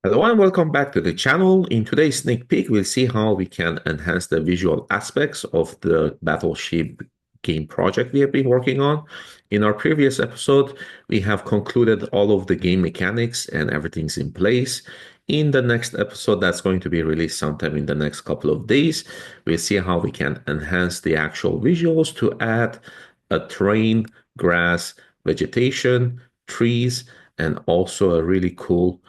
Hello and welcome back to the channel. In today's sneak peek, we'll see how we can enhance the visual aspects of the Battleship game project we have been working on. In our previous episode, we have concluded all of the game mechanics and everything's in place. In the next episode, that's going to be released sometime in the next couple of days, we'll see how we can enhance the actual visuals to add a terrain, grass, vegetation, trees, and also a really cool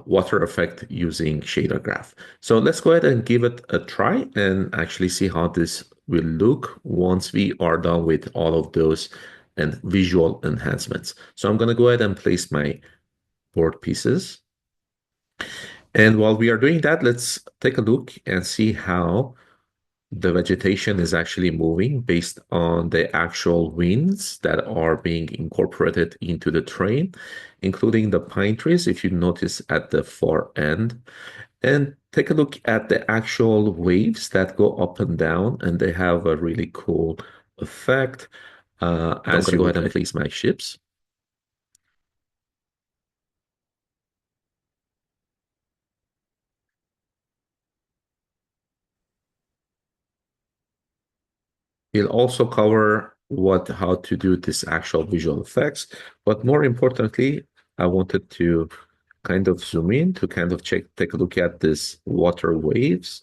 water effect using shader graph. So let's go ahead and give it a try and actually see how this will look once we are done with all of those and visual enhancements. So I'm going to go ahead and place my board pieces. And while we are doing that, let's take a look and see how the vegetation is actually moving based on the actual winds that are being incorporated into the terrain, including the pine trees, if you notice at the far end. And take a look at the actual waves that go up and down, and they have a really cool effect. As you go ahead and place my ships. We'll also cover how to do this actual visual effects, but more importantly, I wanted to kind of zoom in to kind of take a look at this water waves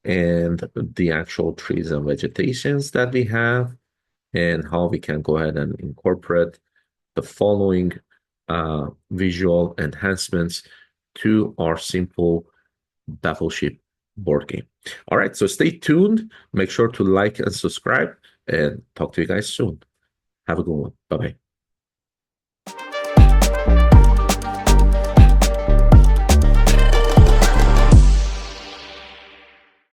and the actual trees and vegetations that we have, and how we can go ahead and incorporate the following visual enhancements to our simple Battleship board game. All right, so stay tuned. Make sure to like and subscribe, and talk to you guys soon. Have a good one. Bye bye.